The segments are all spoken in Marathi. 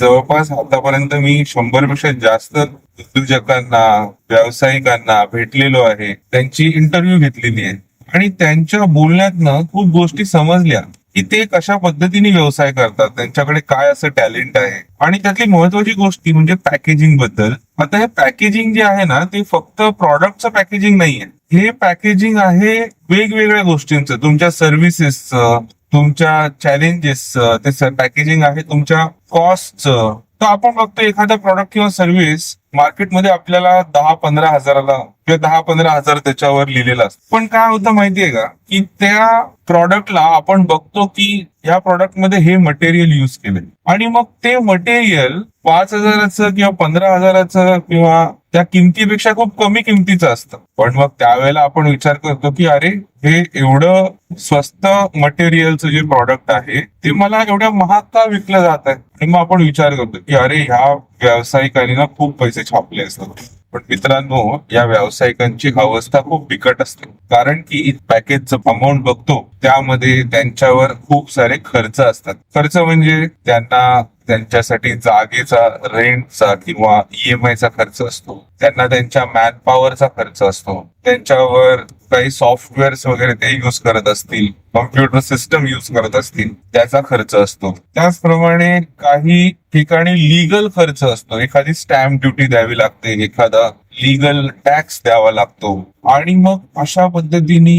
जवळपास आतापर्यंत मी 100 पेक्षा जास्त उद्योजकांना, व्यावसायिकांना भेटलेलो आहे. त्यांची इंटरव्ह्यू घेतलेली आहे आणि त्यांच्या बोलण्यातनं खूप गोष्टी समजल्या की ते कशा पद्धतीने व्यवसाय करतात, त्यांच्याकडे काय असं टॅलेंट आहे. आणि त्यातली महत्वाची गोष्ट म्हणजे पॅकेजिंग बद्दल. आता हे पॅकेजिंग जे आहे ना, ते फक्त प्रॉडक्टचं पॅकेजिंग नाहीये. हे पॅकेजिंग आहे वेगवेगळ्या गोष्टींचं, तुमच्या सर्व्हिसेसचं, तुमच्या चॅलेंजेसचं. ते पॅकेजिंग आहे तुमच्या कॉस्टचं. तर आपण बघतो एखादा प्रॉडक्ट किंवा सर्व्हिस मार्केटमध्ये आपल्याला 10-15 हजाराला किंवा 10-15 हजार त्याच्यावर लिहिलेलं असतं. पण काय होतं माहितीये का, की त्या प्रॉडक्टला आपण बघतो की या प्रॉडक्टमध्ये हे मटेरियल युज केले आणि मग ते मटेरियल 5,000चं किंवा 15,000चं किंवा त्या किमतीपेक्षा खूप कमी किमतीचं असतं. पण मग त्यावेळेला आपण विचार करतो की अरे, हे एवढं स्वस्त मटेरियलचं जे प्रॉडक्ट आहे ते मला एवढ्या महाग का विकलं जात आहे. आणि मग आपण विचार करतो की अरे, ह्या व्यावसायिकांनी ना खूप पैसे छापले असतात. पण मित्रांनो, या व्यावसायिकांची अवस्था खूप बिकट असते. कारण की पॅकेजचं अमाऊंट बघतो त्यामध्ये त्यांच्यावर खूप सारे खर्च असतात. खर्च म्हणजे त्यांना त्यांच्यासाठी जागेचा, रेंटचा किंवा ईएमआयचा खर्च असतो. त्यांना त्यांच्या मॅन पॉवरचा खर्च असतो. त्यांच्यावर काही सॉफ्टवेअर्स वगैरे ते युज करत असतील, कॉम्प्युटर सिस्टम युज करत असतील, त्याचा खर्च असतो. त्याचप्रमाणे काही ठिकाणी लीगल खर्च असतो. एखादी स्टॅम्प ड्युटी द्यावी लागते, एखादा लीगल टॅक्स द्यावा लागतो. आणि मग अशा पद्धतीने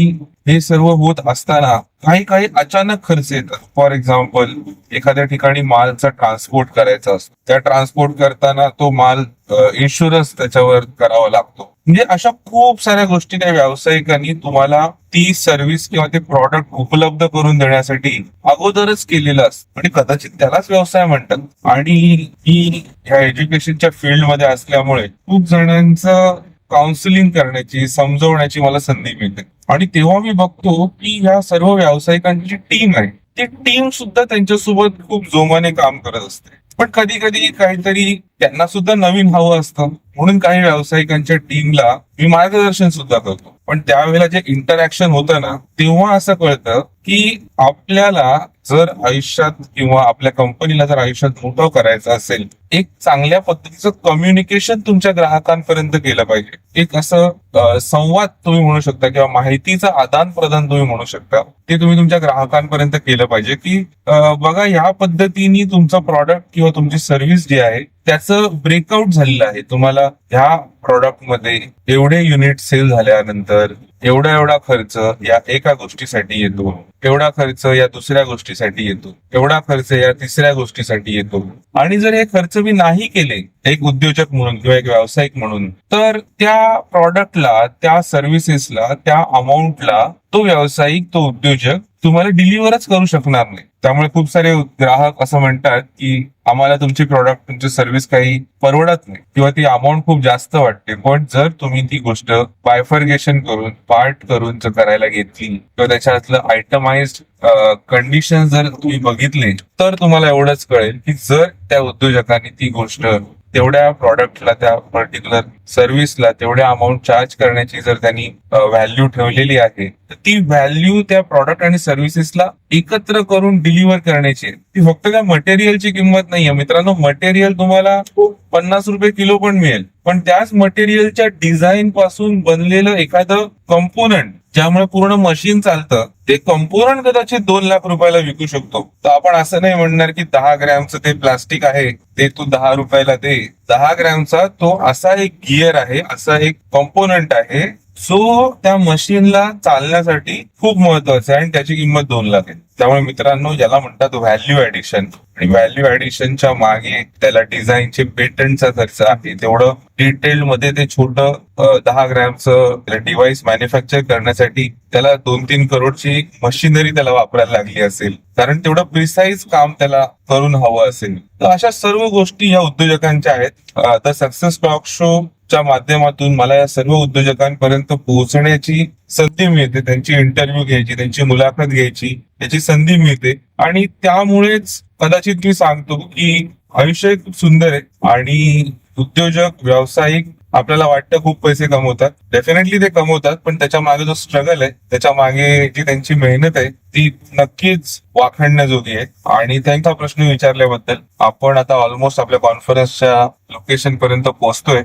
हे सर्व होत असताना काही काही अचानक खर्च येतात. फॉर एक्झाम्पल, एखाद्या ठिकाणी मालचा ट्रान्सपोर्ट करायचा असतो. त्या ट्रान्सपोर्ट करताना तो माल इन्शुरन्स त्याच्यावर करावा लागतो. म्हणजे अशा खूप साऱ्या गोष्टी त्या व्यावसायिकांनी तुम्हाला ती सर्व्हिस किंवा ते प्रॉडक्ट उपलब्ध करून देण्यासाठी अगोदरच केलेलं असतं आणि कदाचित त्यालाच व्यवसाय म्हणतात. आणि ही ह्या एज्युकेशनच्या फील्डमध्ये असल्यामुळे खूप जणांचं काउन्सिलिंग करण्याची, समजवण्याची मला संधी मिळते. आणि तेव्हा मी बघतो की ह्या सर्व व्यावसायिकांची जी टीम आहे, ती टीम सुद्धा त्यांच्यासोबत खूप जोमाने काम करत असते. पण कधी कधी काहीतरी त्यांना सुद्धा नवीन हवं असतं, म्हणून काही व्यावसायिकांच्या टीमला मी मार्गदर्शन सुद्धा करतो. पण त्यावेळेला जे इंटरॅक्शन होतं ना, तेव्हा असं कळतं की आपल्याला जर आयुष्यात किंवा आपल्या कंपनीला जर आयुष्यात मोठं करायचं असेल, एक चांगल्या पद्धतीचं कम्युनिकेशन तुमच्या ग्राहकांपर्यंत केलं पाहिजे. एक असं संवाद तुम्ही म्हणू शकता किंवा माहितीचं आदान प्रदान तुम्ही म्हणू शकता, ते तुम्ही तुमच्या ग्राहकांपर्यंत केलं पाहिजे. की बघा, ह्या पद्धतीने तुमचं प्रॉडक्ट किंवा तुमची सर्व्हिस जी आहे त्याचं ब्रेकआउट झालेलं आहे. तुम्हाला ह्या प्रॉडक्टमध्ये एवढे युनिट सेल झाल्यानंतर एवढा खर्च या एका गोष्टीसाठी येतो, एवढा खर्च या दुसऱ्या गोष्टीसाठी येतो, एवढा खर्च या तिसऱ्या गोष्टीसाठी येतो. आणि जर हे खर्च मी नाही केले एक उद्योजक म्हणून किंवा एक व्यावसायिक म्हणून, तर त्या प्रॉडक्टला, त्या सर्व्हिसेसला, त्या अमाऊंटला तो व्यावसायिक, तो उद्योजक तुम्हाला डिलिव्हरच करू शकणार नाही. त्यामुळे खूप सारे ग्राहक असं म्हणतात की आम्हाला तुमची प्रॉडक्ट, तुमची सर्व्हिस काही परवडत नाही किंवा ती अमाऊंट खूप जास्त वाटते. पण जर तुम्ही ती गोष्ट बायफर्गेशन करून, पार्ट करून जर करायला घेतली किंवा त्याच्यातलं आयटमाइज्ड कंडिशन जर तुम्ही बघितले, तर तुम्हाला एवढंच कळेल की जर त्या उद्योजकांनी ती गोष्ट तेवढ्या प्रॉडक्टला, त्या पर्टिक्युलर सर्व्हिसला तेवढ्या अमाऊंट चार्ज करण्याची जर त्यांनी व्हॅल्यू ठेवलेली आहे, तर ती व्हॅल्यू त्या प्रॉडक्ट आणि सर्व्हिसेसला एकत्र करून डिलिव्हर करण्याची आहे. ती फक्त त्या मटेरियलची किंमत नाहीये मित्रांनो. मटेरियल तुम्हाला 50 रुपये किलो पण मिळेल, पण त्याच मटेरियलच्या डिझाईन पासून बनलेलं एखादं कंपोनंट, ज्यामुळे पूर्ण मशीन चालतं, ते कंपोनंट कदाचित 2 लाख रुपयाला विकू शकतो. तर आपण असं नाही म्हणणार की 10 ग्रॅमचं ते प्लास्टिक आहे, ते तू 10 रुपयाला दे. 10 ग्रॅमचा तो असा एक गिअर आहे, असा एक कंपोनंट आहे, जो त्या मशीनला चालण्यासाठी खूप महत्वाचा आहे आणि त्याची किंमत 2 लाख आहे. त्यामुळे मित्रांनो, याला म्हणतात व्हॅल्यू ऍडिशन. आणि व्हॅल्यू ऍडिशनच्या मागे त्याला डिझाईनचे, पेटंटचा खर्च आहे. तेवढं डिटेल मध्ये ते छोटं 10 ग्रॅमचं डिव्हाइस मॅन्युफॅक्चर करण्यासाठी त्याला 2-3 करोडची मशिनरी त्याला वापरायला लागली असेल, कारण तेवढं प्रिसाईज काम त्याला करून हवं असेल. तर अशा सर्व गोष्टी या उद्योजकांच्या आहेत. द सक्सेस टॉक शो च्या माध्यमातून मला या सर्व उद्योजकांपर्यंत पोहोचण्याची संधी मिळते, त्यांची इंटरव्ह्यू घ्यायची, त्यांची मुलाखत घ्यायची याची संधी मिळते. आणि त्यामुळेच कदाचित मी सांगतो की आयुष्य खूप सुंदर आहे आणि उद्योजक, व्यावसायिक आपल्याला वाटतं खूप पैसे कमवतात, डेफिनेटली ते कमवतात, पण त्याच्या मागे जो स्ट्रगल आहे, त्याच्या मागे जी त्यांची मेहनत आहे ती नक्कीच वाखाणण्याजोगी आहे. आणि त्यांचा प्रश्न विचारल्याबद्दल. आपण आता ऑलमोस्ट आपल्या कॉन्फरन्सच्या लोकेशन पर्यंत पोहोचतोय.